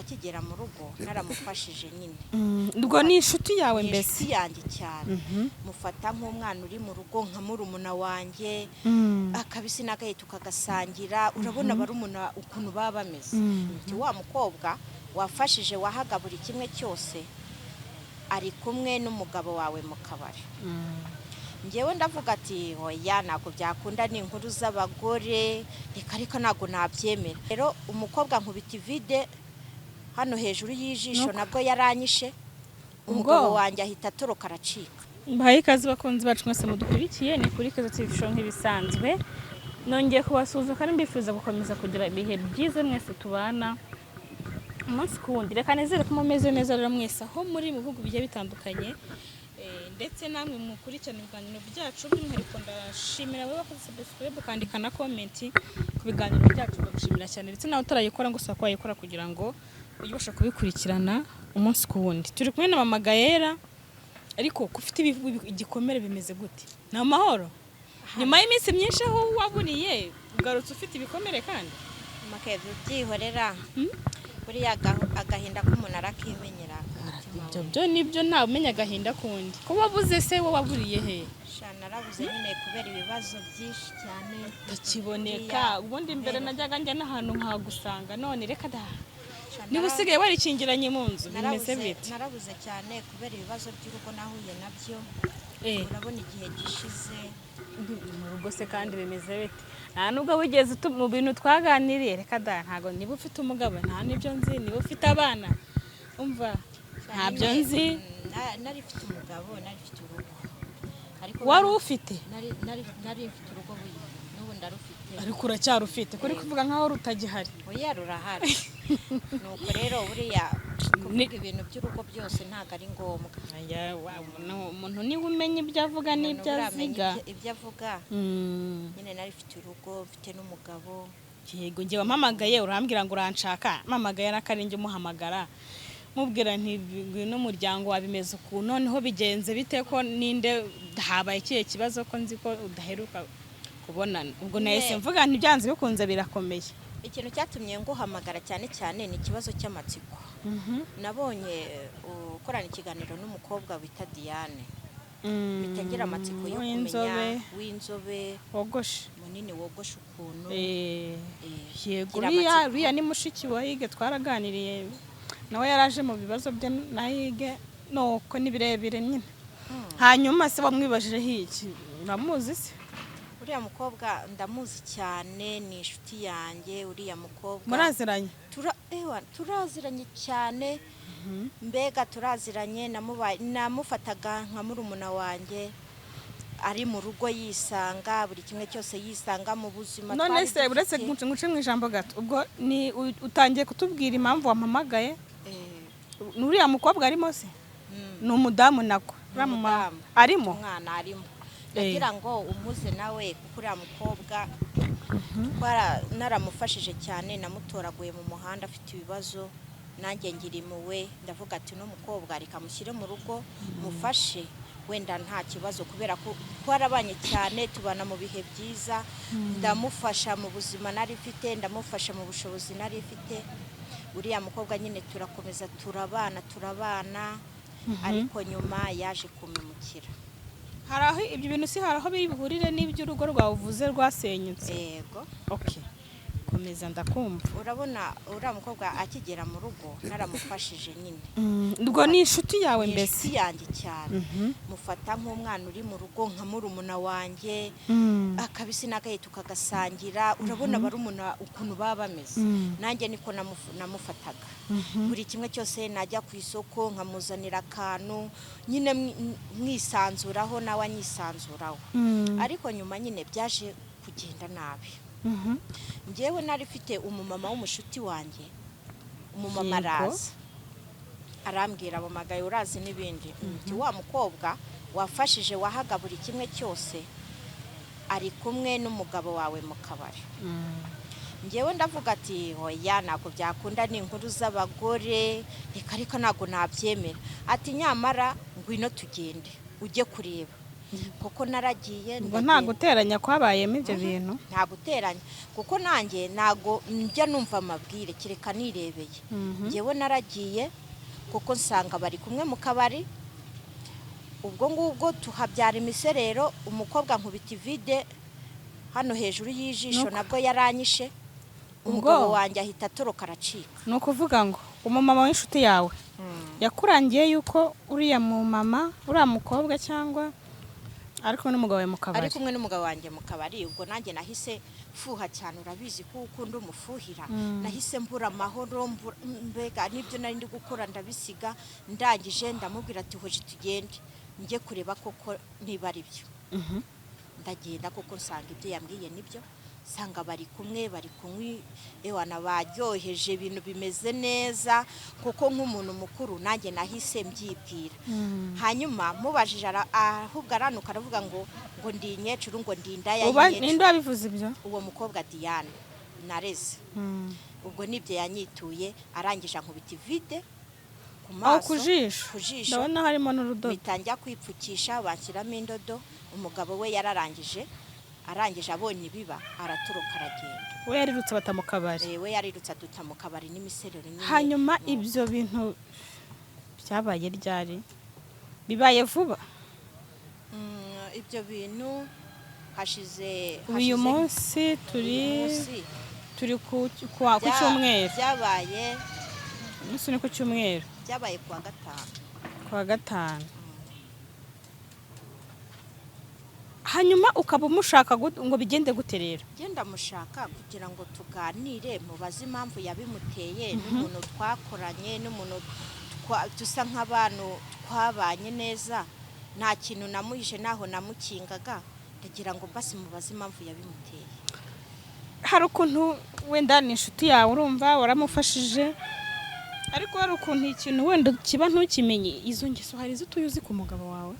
akigera mu rugo naramufashije nyine. Ubwo ni inshuti yawe mbese? Inshuti yanjye cyane. Mufata nk'umwana uri mu rugo nka murumuna wanjye, akabisi n'agahe tukagasangira. Urabona barumuna ukuntu baba bameze. Wa mukobwa wafashije wahaga buri kimwe cyose ari kumwe n'umugabo wawe mu kabari. Ngewe ndavuga ati oya nako byakunda ni inkuru z'abagore, reka ntago nabyemera. Rero umukobwa nkubita vide hano hejuru y'ijisho nabwo yaranyishe, umugabo wanjye ahita atoroka aracika. Mbaye ikaze bakunzi bacu mwese mudukurikiye, ni kuri Keza TV show nk'ibisanzwe. Nongeye kubasuhuza kandi mbifuza gukomeza kugira ibihe byiza mwese tubana umunsi ku wundi. Reka nezere ko mumeze neza rero mwese aho muri mu bihugu bigiye bitandukanye, ndetse namwe mukurikirana ibiganiro byacu. By'umwihariko ndashimira abo bakoze subscribe kandika na comment ku biganiro byacu, ndagushimira cyane. Ndetse nawe utarayikora ngo usaba kwayikora kugira ngo ujye ubasha kubikurikirana umunsi ku wundi. Turi kumwe na Mama Gaella, ariko kufite igikomere bimeze gute? Ni amahoro? Nyuma y'iminsi myinshi aho waburiye ugarutse ufite ibikomere kandi? Makeze byihorera. Buriya agahinda k'umuntu arakimenyera. Ibyo nibyo nta umenya agahinda kundi. Ko wabuze se wo waburiye he? Shana narabuze nyine kubera ibibazo byinshi cyane takiboneka. Ubundi mbere najyaga njya n'ahantu nkagusanga, none reka da. Niba usigaye warikingiranye mu nzu bimeze bite? Narabuze cyane kubera ibibazo by'urugo nahuye nabyo. Urabona igihe gishize mu rugo se kandi bimeze bite? Nta nubwo wigeze mu bintu twaganiriye, reka da. Ntago niba ufite umugabo nta nibyo nzi, niba ufite abana umva ntabyo nzi. Nari mfite umugabo, nari mfite urugo. Ariko wari ufite? Nari mfite urugo n'ubu ndarufite. Ariko uracyarufite? Kuri kuvuga nkaho rutagihari. Oya rurahari. Nuko rero buriya kuvuga ibintu by'urugo byose ntago ari ngombwa. Umuntu niwe umenya ibyo avuga n'ibyo aziga. Ibyo avuga nyine nari mfite urugo, mfite n'umugabo. Yego ngewe wampamagaye urambwira ngo uranshaka. Mpamagaye n'akaringe umuhamagara mubwira nti n'umuryango wabimeze ukuntu, noneho bigenze bite ko ninde habaye ikihe kibazo ko nzi ko udaheruka kubonana. Ubwo nahise mvuga nti byanze bikunze birakomeye. Ikintu cyatumye nguhamagara cyane cyane ni ikibazo cy'amatsiko. Nabonye ukorana ikiganiro n'umukobwa wita Diane. Bitagira amatsiko yo kumenya w'inzobe wogoshe munini wogoshe ukuntu. Yego riya ni mushiki wa Hige twaraganiriye, nawe yaraje mu bibazo bye na Hige nuko ni birebire nyine. Hanyuma se wamwibajireho iki? Uramuzi se? Uriya mukobwa ndamuzi cyane, ni inshuti yanjye. Uriya mukobwa muraziranye? Turaziranye cyane. Mbega turaziranye, namufataga nka murumuna wanjye, ari mu rugo yisanga buri kimwe cyose yisanga mu buzima. None se uretse guce mu ijambo gato, ubwo ni utangiye kutubwira impamvu wampamagaye? Nuriya mukobwa arimo se? Ni umudamu nako arimo? Umwana arimo. Nagira ngo umuze nawe kuko uriya mukobwa naramufashije cyane, namutoraguye mu muhanda afite ibibazo, nanjye ngira impuhwe. Ndavuga ati no mukobwa reka mushyire mu rugo mufashe, wenda nta kibazo, kubera ko twarabanye cyane, tubana mu bihe byiza. Ndamufasha mu buzima nari mfite, ndamufasha mu bushobozi nari mfite. Uriya mukobwa nyine turakomeza turabana, ariko nyuma yaje kumemukira. Hari aho ibyo bintu si hari aho bihurire n'iby'urugo rwawe uvuze rwasenyutse? Yego. Okay, komeza ndakumva. Urabona uriya mukobwa akigera mu rugo naramufashije nyine. Ubwo ni inshuti yawe mbese? Inshuti yanjye cyane. Mufata nk'umwana uri mu rugo nka murumuna wanjye, akabisi n'agahe tukagasangira. Urabona barumuna ukuntu baba bameze. Nanjye niko namufataga. Buri kimwe cyose najya ku isoko nkamuzanira akantu, nyine mwisanzuraho nawe anyisanzuraho. Ariko nyuma nyine byaje kugenda nabi. Ngewe nari mfite umumama w'umushuti wanjye, umumama araza arambwira Mama Gaella urazi n'ibindi. Wa mukobwa wafashije wahaga buri kimwe cyose ari kumwe n'umugabo wawe mu kabari. Ngewe ndavuga ati oya nako byakunda ni inkuru z'abagore, reka ntago nabyemera. Ati nyamara ngwino tugende ujye kureba. kuko naragiye ubwo nta guteranya kwabayemo ibyo bintu nta guteranya kuko nanjye ntago njya numva amabwire kireka nirebeye njyewe naragiye kuko nsanga bari kumwe mu kabari ubwo ngubwo tuhabyara imiserero umukobwa nkubita ivide hano hejuru y'ijisho nabwo yaranyishe umugabo wanjye ahita atoroka aracika. ni ukuvuga ngo umumama w'inshuti yawe yakurangiye yuko uriya mukobwa cyangwa ari kumwe n'umugabo wawe mu kabari? Ari kumwe n'umugabo wanjye mu kabari. Ubwo nanjye nahise fuha cyane, urabizi ko ukunda umufuhira. Nahise mbura amahoro, mbega nibyo nari ndi gukora ndabisiga, ndangije ndamubwira ati hoje tugende njye kureba koko niba ari byo. Ndagenda koko nsanga ibyo yambwiye nibyo, sanga bari kumwe ewana baryoheje ibintu bimeze neza kuko nk'umuntu mukuru nanjye nahise mbyibwira. Hanyuma mubajije ahubwo aranuka aravuga ngo ndi inyecuru ngo ndi indaya y'inyecu. Ninde wabivuze ibyo? Uwo mukobwa Diane nareze. Ubwo nibyo yanyituye arangije ankubita ivide ku maso. Kujisho. Ndabona harimo n'urudodo. Bitangira kwipfukisha banshyiramo indodo. Umugabo we yararangije abonye biba aratoroka aragenda. We yarirutse bata mu kabari. We yarirutse aduta mu kabari n'imiserero nyine. Hanyuma ibyo bintu byabaye ryari? Bibaye vuba? Ibyo bintu hashize uyu munsi turi ku cyumweru. Byabaye umunsi ni ku cyumweru. Byabaye kuwa gatanu. Hanyuma ukaba umushaka ngo bigende gute rero? Genda mushaka kugira ngo tuganire mubaze impamvu yabimuteye, n'umuntu twakoranye, n'umuntu dusa nk'abantu twabanye neza, nta kintu namuhishe naho namukingaga, ndagira ngo basi mubaze impamvu yabimuteye. Hari ukuntu wenda ni inshuti yawe urumva waramufashije, ariko hari ukuntu ikintu wenda kiba ntukimenye, izo ngeso hari izo tuyuzi ku mugabo wawe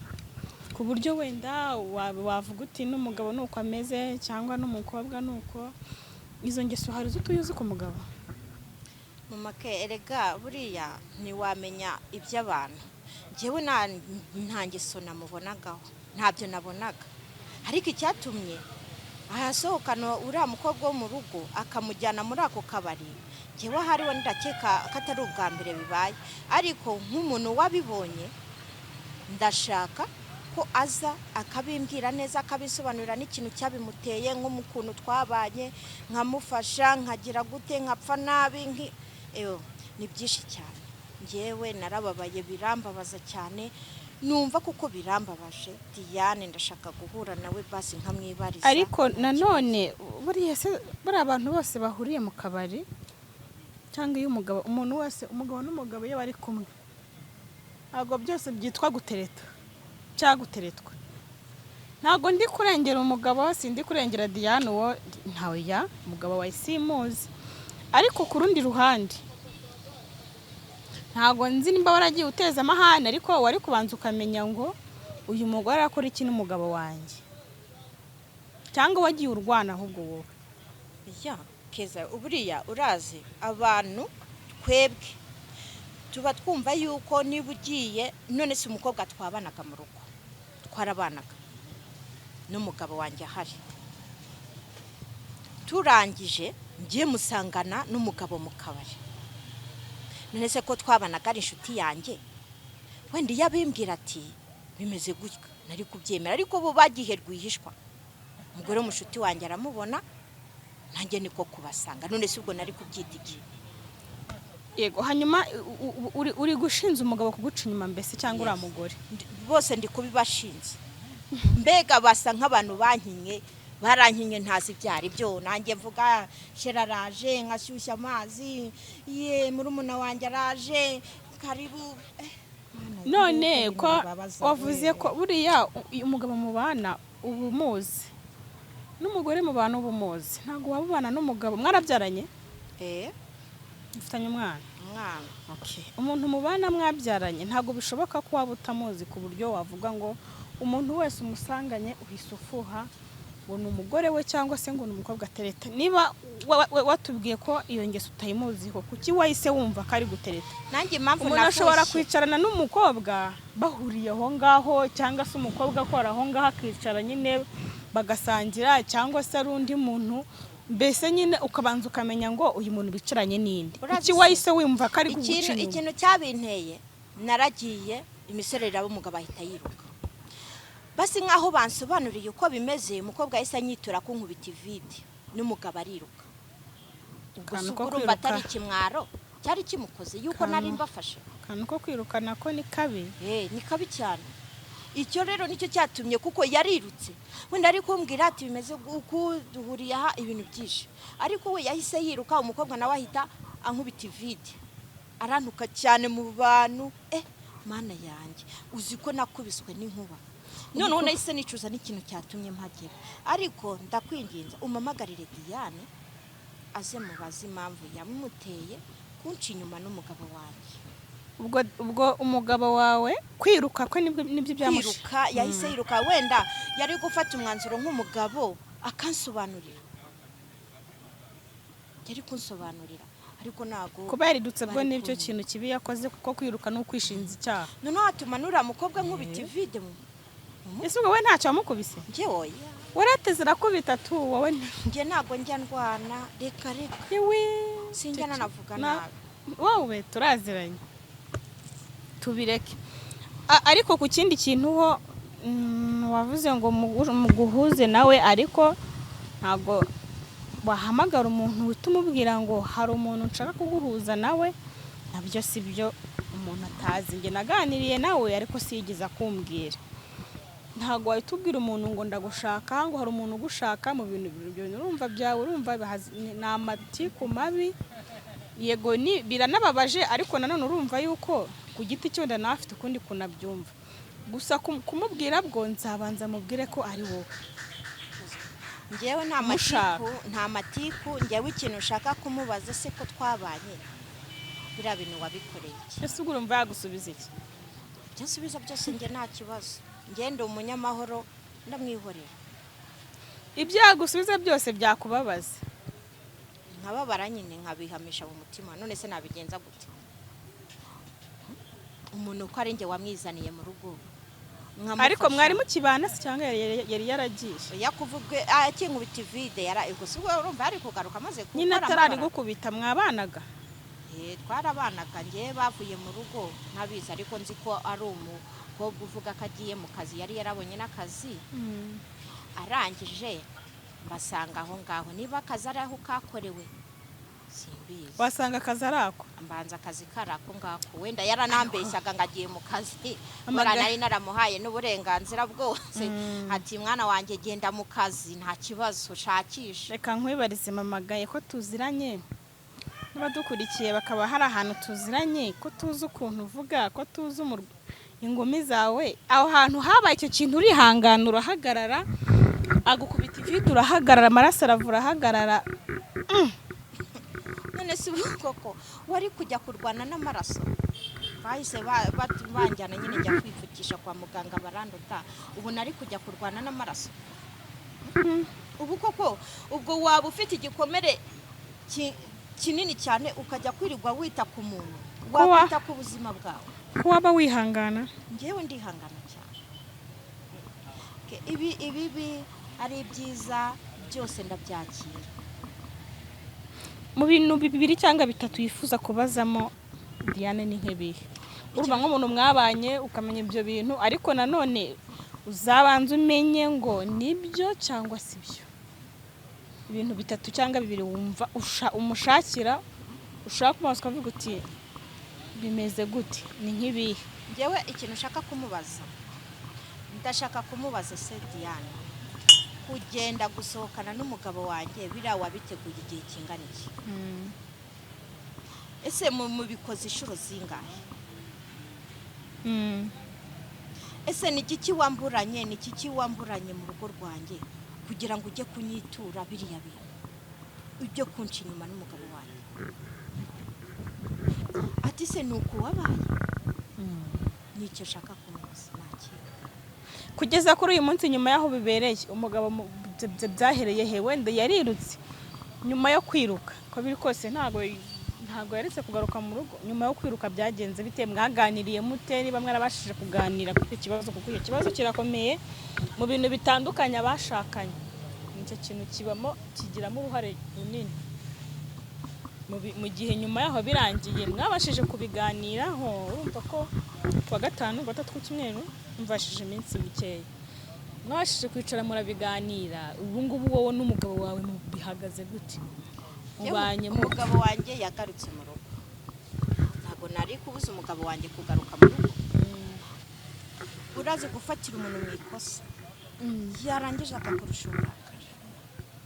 ku buryo wenda wavuga uti n'umugabo nuko ameze cyangwa n'umukobwa nuko, izo ngeso hari izo tuyuzi ku mugabo? Mumake erega buriya ntiwamenya iby'abantu. Njyewe nta ngeso namubonagaho, ntabyo nabonaga, ariko icyatumye ahasohokana uriya mukobwa wo mu rugo akamujyana muri ako kabari, njyewe hariho ndakeka ko atari ubwa mbere bibaye, ariko nk'umuntu wabibonye ndashaka ko aza akabimbwira neza, akabisobanurira n'ikintu cyabimuteye, nko mu kuntu twabanye nkamufasha, nkagira gute, nkapfa nabi, ni byinshi cyane. Njyewe narababaye, birambabaza cyane, numva kuko birambabaje. Diane ndashaka guhura nawe basi nkamwibariza. Ariko nanone buriya abantu bose bahuriye mu kabari cyangwa iyo umuntu wese, umugabo n'umugabo iyo bari kumwe, ntabwo byose byitwa gutereta cyangwa guteretwa. Ntabwo ndi kurengera umugabo, sindi kurengera Diane, uwo ntawe umugabo wawe simuzi, ariko ku rundi ruhande ntabwo nzi nimba waragiye uteza amahane, ariko wari kubanza ukamenya ngo uyu mugore arakora iki n'umugabo wanjye, cyangwa wagiye urwana ahubwo wowe. Keza uburiya urazi abantu twebwe tuba twumva yuko niba ugiye, none si umukobwa twabanaga mu rugo, twarabanaga n'umugabo wanjye ahari, turangije ngiye musangana n'umugabo mu kabari, none se ko twabanaga ari inshuti yanjye, wenda iyo abimbwira ati bimeze gutya nari kubyemera, ariko bo bagiye rwihishwa. Umugore w'umushuti wanjye aramubona, nanjye niko kubasanga, none se ubwo nari kubyita iki? Yego. Hanyuma uri gushinza umugabo kuguca inyuma mbese cyangwa uriya mugore? Bose ndi kubibashinze, mbega basa nk'abantu barankinye ntazi byari byo. Nanjye mvuga shera araje nkashyushya amazi, murumuna wanjye araje karibu. None ko wavuze ko buriya umugabo mubana ubu muzi n'umugore mubana ubu muzi, ntabwo wabubana n'umugabo mwarabyaranye? Mufitanye umwana? Okay. Umuntu mubana mwabyaranye ntabwo bishoboka ko waba utamuzi ku buryo wavuga ngo umuntu wese umusanganye uhise ufuha ngo ni umugore we cyangwa se ngo ni umukobwa atereta. Niba watubwiye ko iyo ngeso utayimuziho, kuki wahise wumva ko ari gutereta? nanjye impamvu umuntu ashobora kwicarana n'umukobwa bahuriye aho ngaho, cyangwa se umukobwa akora aho ngaho akicara nyine bagasangira, cyangwa se ari undi muntu, mbese nyine ukabanza ukamenya ngo uyu muntu bicaranye n'indi. Kuki wahise wumva ko ari guca inyuma? Ikintu cyabinteye, naragiye imiserere y'umugabo ahita yiruka, basi nkaho bansobanuriye uko bimeze. Umukobwa yahise anyitura kunkubita ivide n'umugabo ariruka. Ubwo urumva atari ikimwaro cyari kimukoze yuko nari mbafashe. Kantu ko kwirukana ko ni kabi. Ni kabi cyane. Icyo rero nicyo cyatumye, kuko yarirutse wenda ari kumbwira ati bimeze uko duhuriye aha ibintu byinshi, ariko we yahise yiruka. Umukobwa nawe ahita ankubita ivide, arantuka cyane mu bantu. Mana yanjye, uzi ko nakubiswe n'inkuba. Noneho nahise nicuza n'ikintu cyatumye mpagera, ariko ndakwinginza umamagarire Diane aze mubaze impamvu yamuteye kunca inyuma n'umugabo wanjye. Ubwo umugabo wawe kwiruka ko nibyo byamushe. Kwiruka yahise yiruka, wenda yari gufata umwanzuro nk'umugabo akansobanurira, yari kunsobanurira, ariko nago kuba yaridutse bwo nibyo kintu kibi yakoze, kuko kwiruka no kwishinza icyaha. Noneho atumanura mukobwa nkubita ivide ese ubwo we ntacyo wamukubise? Njye oya, warateze rakubita tu wowe. Njye ntago njya ndwana, reka yewe sinjya nanavuga nabi. Wowe turaziranye, tubireke. Ariko ku kindi kintu ho wavuze ngo muguhuze nawe, ariko ntago wahamagara umuntu uhita umubwira ngo hari umuntu nshaka kuguhuza nawe. Nabyo si byo, umuntu atazi. Njye naganiriye nawe ariko siyigeze akumbwira. Ntago wahita ubwira umuntu ngo ndagushaka, ngo hari umuntu ugushaka mu bintu urumva byawe, urumva ni amatiku mabi. Yego ni biranababaje, ariko nanone urumva yuko ku giti cyo nawe afite ukundi kunabyumva. Gusa kumubwira bwo nzabanza mubwire ko ari wowe. Njyewe nta matiku, njyewe ikintu ushaka kumubaza se ko twabanye biriya bintu wabikoreye iki? Ese ubwo urumva yagusubiza iki? Byasubiza byose njye nta kibazo, ngende umunyamahoro ndamwihorera. Ibyo yagusubiza byose byakubabaza, nkababara nyine nkabihamisha mu mutima. None se nabigenza gute? Umuntu ko ari njye wamwizaniye mu rugo, ariko mwari mukibana se cyangwa yari yaragiye? Yakuvugwe akinkubita ivide ego si ubwo urumva ari kugaruka amaze gukora. Nyine atarari gukubita mwabanaga? Twarabanaga, njye bavuye mu rugo ntabizi, ariko nzi ko ari umukobwa uvuga ko agiye mu kazi, yari yarabonye n'akazi. Arangije basanga aho ngaho, niba akazi ari aho kakorewe simbizi. Wasanga akazi ari ako? Mbanza akazi kari ako ngako, wenda yaranambeshyaga ngo agiye mu kazi, mura nari naramuhaye n'uburenganzira bwose. Ati mwana wanjye genda mu kazi nta kibazo ushakisha. Reka nkwibarize mamagaye ko tuziranye, n'abadukurikiye bakaba hari ahantu tuziranye, ko tuzi ukuntu uvuga, ko tuzi ingumi zawe. Aho hantu habaye icyo kintu urihangana urahagarara, agukubita ivide urahagarara, amaraso aravura ahagarara. None si koko wari kujya kurwana n'amaraso? Bahise banjyana nyine njya kwipfukisha kwa muganga barandota, ubu nari kujya kurwana n'amaraso? Ubu koko ubwo waba ufite igikomere kinini cyane ukajya kwirirwa wita ku muntu, wita ku buzima bwawe? Ko waba wihangana? Njyewe ndihangana cyane. Ibi ari byiza byose ndabyakira. Mu bintu bibiri cyangwa bitatu yifuza kubazamo Diane ni nk'ibihe? Urumva nk'umuntu mwabanye ukamenya ibyo bintu, ariko nanone uzabanza umenye ngo nibyo cyangwa si byo. Ibintu bitatu cyangwa bibiri wumva umushakira, ushaka kumubaza ukavuga uti bimeze gute, ni nk'ibihe? Njyewe ikintu ushaka kumubaza, ndashaka kumubaza se Diane, kugenda gusohokana n'umugabo wanjye biriya wabiteguye igihe kingana iki? Ese mubikoze inshuro zingahe? Ese ni iki wamburanye, ni iki wamburanye mu rugo rwanjye kugira ngo ujye kunyitura biriya bintu, ujye kunca inyuma n'umugabo wanjye? Ati se ni uko wabaye? Nicyo shaka kumubaza, nakira. Kugeza kuri uyu munsi nyuma yaho bibereye, umugabo byahereye he wenda yarirutse nyuma yo kwiruka ko biri kose ntago yaretse kugaruka mu rugo nyuma yo kwiruka byagenze bite mwaganiriye mute niba mwarabashije kuganira ku kibazo kuko icyo kibazo kirakomeye mu bintu bitandukanye abashakanye nicyo kintu kibamo kigiramo uruhare runini mu gihe nyuma yaho birangiye mwabashije kubiganiraho urumva ko kuwa gatanu gatatu cy'umweru mvashije iminsi mikeya mwabashije kwicara murabiganira ubu ngubu wowe n'umugabo wawe bihagaze gute ubanye umugabo wanjye yagarutse mu rugo ntabwo nari kubuza umugabo wanjye kugaruka mu rugo urazi gufatira umuntu mu ikosa yarangije akakurusha uburakari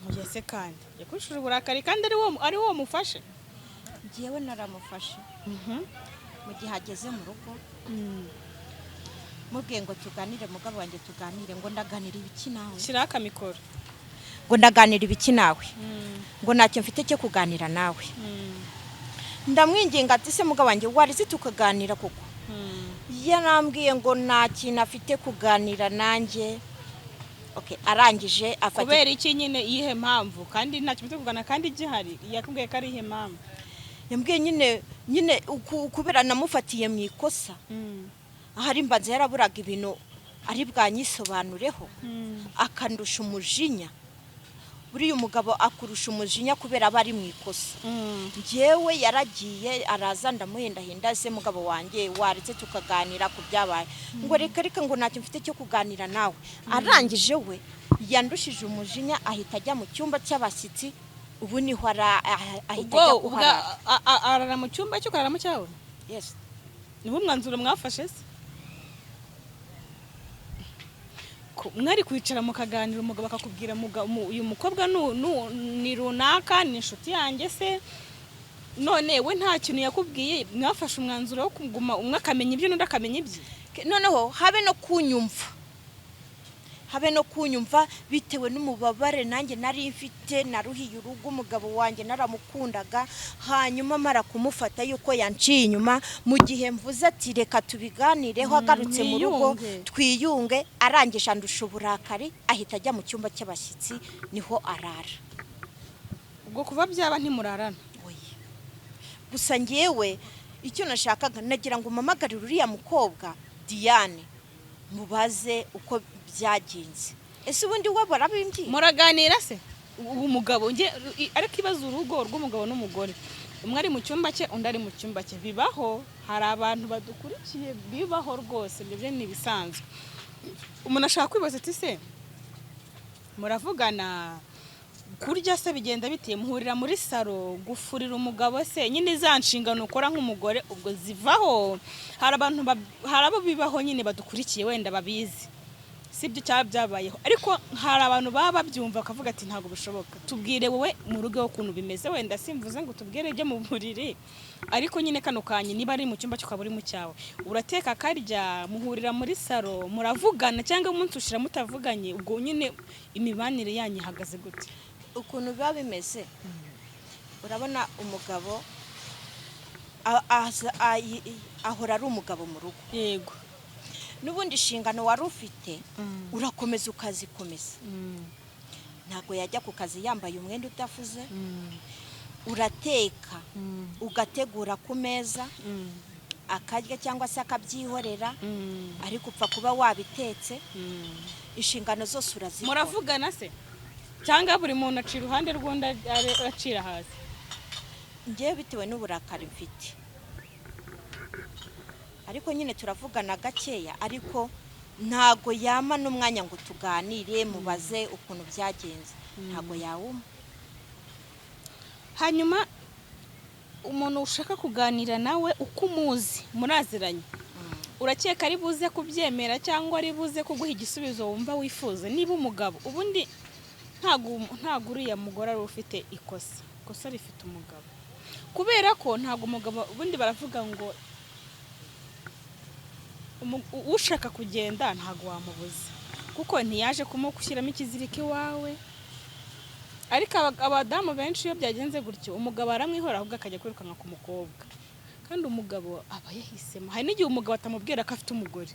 mugese kandi yakurusha uburakari kandi ari wo mufashe njyewe naramufashe mu gihe ageze mu rugo mubwiye ngo tuganire mugabo wanjye tuganire ngo ndaganira ibiki nawe shyiraho akamikoro ngo ndaganira ibiki nawe ngo ntacyo mfite cyo kuganira nawe ndamwinginga ati se mugabo wanjye warize tukaganira koko yarambwiye ngo nta kintu afite kuganira nanjye arangije afata kubera iki nyine iyihe mpamvu kandi ntacyo mfite kuganira kandi gihari yakubwiye ko ari iyihe mpamvu yambwiye nyine kubera namufatiye mu ikosa ahari mbanza yaraburaga ibintu ari bwanyisobanureho akandusha umujinya buriya umugabo akurusha umujinya kubera aba ari mu ikosa njyewe yaragiye araza ndamuhendahenda se mugabo wanjye waretse tukaganira ku byabaye ngo reka ngo ntacyo mfite cyo kuganira nawe arangije we yandushije umujinya ahita ajya mu cyumba cy'abashyitsi ubu niho ahita ajya kuharara arara mu cyumba cyo kuraramo cyawe yes niwo mwanzuro mwafashe se mwari kwicara mukaganira umugabo akakubwira uyu mukobwa ni runaka ni inshuti yanjye se none we nta kintu yakubwiye mwafashe umwanzuro wo kuguma umwe akamenya ibyo n'undi akamenya ibye noneho habe no kunyumva bitewe n'umubabare nanjye nari mfite naruhiye urugo umugabo wanjye naramukundaga hanyuma mara kumufata yuko yanciye inyuma mu gihe mvuze ati reka tubiganireho agarutse mu rugo twiyunge arangije andusha uburakari ahita ajya mu cyumba cy'abashyitsi niho arara ubwo kuba byaba ntimurarana gusa ngewe icyo nashakaga nagira ngo mpamagarire uriya mukobwa Diane mubaze uko byagenze ese ubundi we barabimbye muraganira se umugabo ariko ibaza urugo rw'umugabo n'umugore umwe ari mu cyumba cye undi ari mu cyumba cye bibaho hari abantu badukurikiye bibaho rwose ibyo ni ibisanzwe umuntu ashaka kwibaza ati se muravugana kurya se bigenda bitiye muhurira muri saro gufurira umugabo se nyine za nshingano ukora nk'umugore ubwo zivaho hari abo bibaho nyine badukurikiye wenda babizi sibyo cyaba byabayeho ariko hari abantu baba babyumva bakavuga ati ntabwo bishoboka tubwire wowe mu rugo ukuntu bimeze wenda simvuze ngo tubwire ibyo mu buriri ariko nyine kano kanya niba ari mu cyumba cyo kaburi mu cyawe urateka karya muhurira muri saro muravugana cyangwa umunsi ushira mutavuganye ubwo nyine imibanire yanyu ihagaze gute ukuntu biba bimeze urabona umugabo ahora ari umugabo mu rugo yego n'ubundi inshingano wari ufite urakomeza ukazikomeza ntabwo yajya ku kazi yambaye umwenda udafuze urateka ugategura ku meza akarya cyangwa se akabyihorera ariko upfa kuba wabitetse inshingano zose urazikora muravugana se cyangwa buri muntu acira iruhande rw'undi acira hasi njyewe bitewe n'uburakari mfite ariko nyine turavugana gakeya ariko ntago yama n'umwanya ngo tuganire mubaze ukuntu byagenze ntago yawuma hanyuma umuntu ushaka kuganira nawe uko umuzi muraziranye urakeka ari buze kubyemera cyangwa ari buze kuguha igisubizo wumva wifuza niba umugabo ubundi ntago uriya mugore ari ufite ikosa rifite umugabo kubera ko ntago umugabo ubundi baravuga ngo ushaka kugenda ntago wamubuza kuko ntiyaje kumushyiramo ikiziriko iwawe ariko abadamu benshi iyo byagenze gutyo umugabo aramwihora ahubwo akajya kwirukanka ku mukobwa kandi umugabo aba yahisemo hari n'igihe umugabo atamubwira ko afite umugore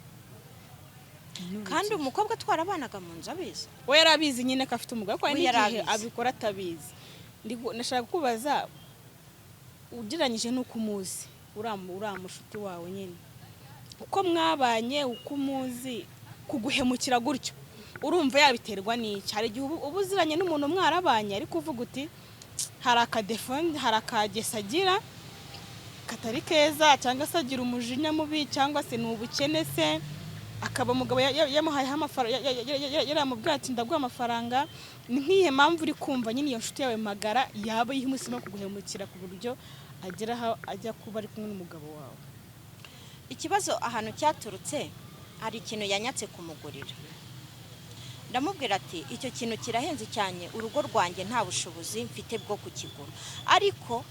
kandi umukobwa twarabanaga mu nzu abizi we yarabizi nyine ko afite umugabo, kandi We n'igihe yarabizi. abikora atabizi. Nashaka kubaza ugereranyije n'uko umuzi uriya mushuti wawe nyine, uko mwabanye, uko umuzi, kuguhemukira gutyo urumva yabiterwa n'iki? Hari igihe uba uziranye n'umuntu mwarabanye ariko uvuga uti hari akadefone, hari akagesa agira katari keza, cyangwa se agira umujinya mubi, cyangwa se ni ubukene se, akaba umugabo yamuhayeho amafaranga, yaramubwira ati ndaguha amafaranga. Ni nk'ihe mpamvu uri kumva nyine iyo nshuti yawe magara yaba yihisemo kuguhemukira ku buryo agera aho ajya kuba ari kumwe n'umugabo wawe? ikibazo ahantu cyaturutse, hari ikintu yanyatse kumugurira. Ndamubwira ati icyo kintu kirahenze cyane, urugo rwanjye nta bushobozi mfite bwo kukigura, ariko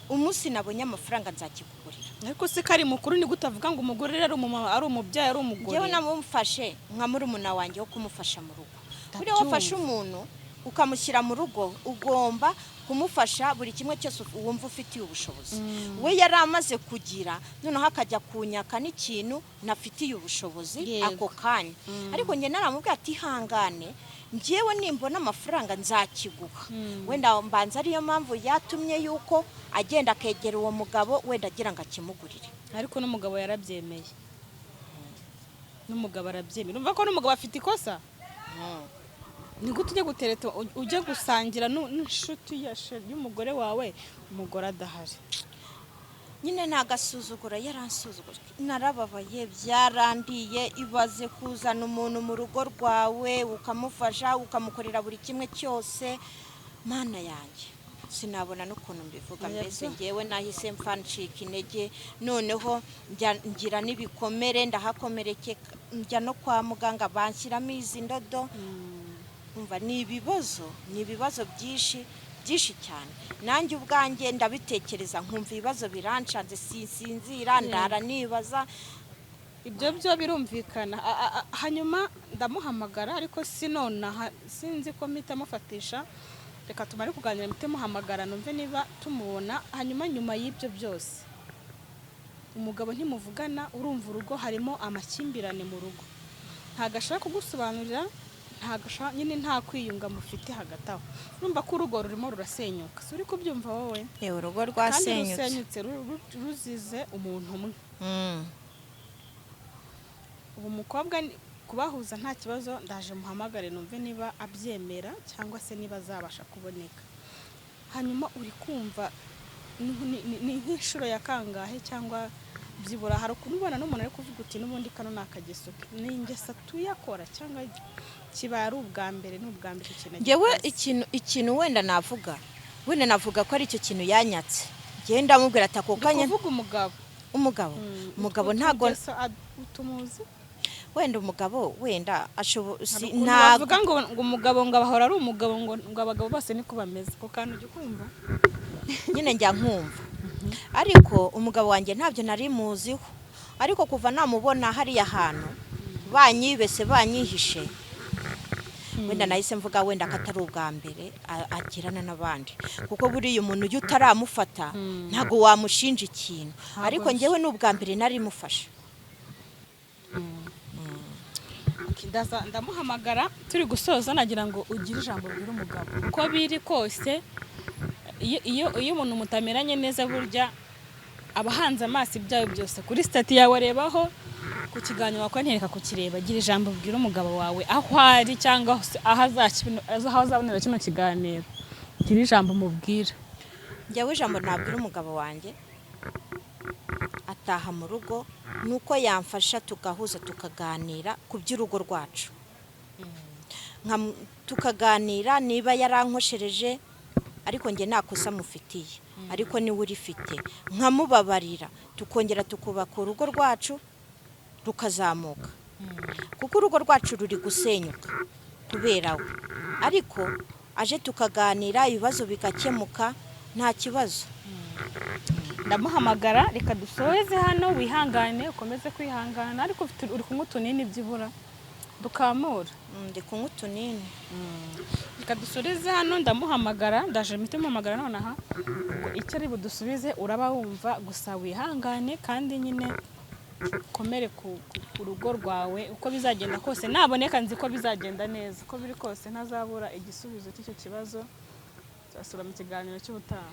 umunsi nabonye amafaranga nzakikugurira. Ariko se kari mukuru ni gutavuga ngo umugore ari umumama, ari umubyeyi, ari umugore? Njyewe namufashe nka murumuna wanjye wo kumufasha mu rugo. Buriya wafashe umuntu ukamushyira mu rugo, ugomba kumufasha buri kimwe cyose wumva ufitiye ubushobozi. We yari amaze kugira, noneho akajya kunyaka n'ikintu nafitiye ubushobozi ako kanya. Ariko njye naramubwira ati ihangane, njyewe nimbona amafaranga nzakiguha. Wenda mbanza ariyo mpamvu yatumye yuko agenda akegera uwo mugabo, wenda agira ngo akimugurire. Ariko n'umugabo yarabyemeye. N'umugabo arabyemeye. Urumva ko n'umugabo afite ikosa? Ni gute ujye gutereta, ujye gusangira n'inshuti y'umugore wawe, umugore adahari? Nyine nagasuzugura, yaransuzugura, narababaye, byarandiye. Ibaze kuzana umuntu mu rugo rwawe ukamufasha, ukamukorera buri kimwe cyose. Mana yanjye, sinabona n'ukuntu mbivuga. Mbese ngewe nahise mfancika intege, noneho ngira n'ibikomere, ndahakomereke, njya no kwa muganga banshyiramo izi ndodo. Umva ni ibibazo byinshi cyane. Nanjye ubwanjye ndabitekereza, nkumva ibibazo birancanze, sinsinzira, ndara nibaza. Ibyo byo birumvikana. Hanyuma ndamuhamagara, ariko sinona sinzi ko mpita mufatisha. Reka tumare kuganira, mpite muhamagara numve niba tumubona. Hanyuma nyuma y'ibyo byose umugabo ntimuvugana, urumva urugo harimo amakimbirane mu rugo, ntago ashaka kugusobanurira, nyine nta kwiyunga mufite hagati aho. Urumva ko urugo rurimo rurasenyuka. Uri kubyumva wowe? Urugo rwasenyutse. Kandi rusenyutse ruzize umuntu umwe. Ubu mukobwa kubahuza nta kibazo, ndaje muhamagare numve niba abyemera cyangwa se niba azabasha kuboneka. Hanyuma uri kumva ni nk'inshuro ya kangahe cyangwa byibura hari ukuntu ubona n'umuntu ari kuvuga uti n'ubundi kano ni akageso, ni ingeso tuyakora cyangwa kiba ari ubwa mbere n'ubwa mbere ikintu? Ngewe ikintu wenda navuga ko ari icyo kintu yanyatse. Ngewe ndamubwira ati ako kanya kuvuga umugabo ntago utumuzi. Wenda umugabo wenda navuga ngo umugabo ngo abahora ari umugabo, ngo abagabo bose niko bameze. Ko kantu ujye kumva nyine njya nkumva. Ariko umugabo wanjye ntabyo nari muziho, ariko kuva namubona hariya hantu banyibese, banyihishe, wenda nahise mvuga wenda katari ubwa mbere agirana n'abandi, kuko buriya umuntu ujya utaramufata ntago wamushinja ikintu. Ariko njyewe n'ubwa mbere nari mufashe. Ndamuhamagara turi gusoza, nagira ngo ugire ijambo bwira umugabo. Uko biri kose, iyo umuntu mutameranye neza, burya abahanze amaso ibyawe byose. Kuri stati yawe arebaho, ku kiganiro wakwantereka kukireba. Gira ijambo bwira umugabo wawe aho ari, cyangwa aho azabonera kino kiganiro. Gira ijambo mubwira. Njyewe ijambo nabwira umugabo wanjye, ataha mu rugo, nuko yamfasha tugahuza, tukaganira ku by'urugo rwacu. Tukaganira niba yarankoshereje, ariko njye nakosa mufitiye, ariko niwe urifite, nkamubabarira, tukongera tukubaka urugo rwacu rukazamuka. Kuko urugo rwacu ruri gusenyuka kubera we, ariko aje tukaganira, ibibazo bigakemuka, nta kibazo. Ndamuhamagara, reka dusoheze hano, wihangane, ukomeze kwihangana, ariko uri kunywa utunini byibura dukamura. Ndi kunywa utunini. Reka dusoreze hano, ndamuhamagara, ndaje mpite muhamagara nonaha. Icyo ari budusubize uraba wumva, gusa wihangane, kandi nyine komere ku rugo rwawe uko bizagenda kose naboneka nzi ko bizagenda neza uko biri kose ntazabura igisubizo cy'icyo kibazo zasura mu kiganiro cy'ubutaha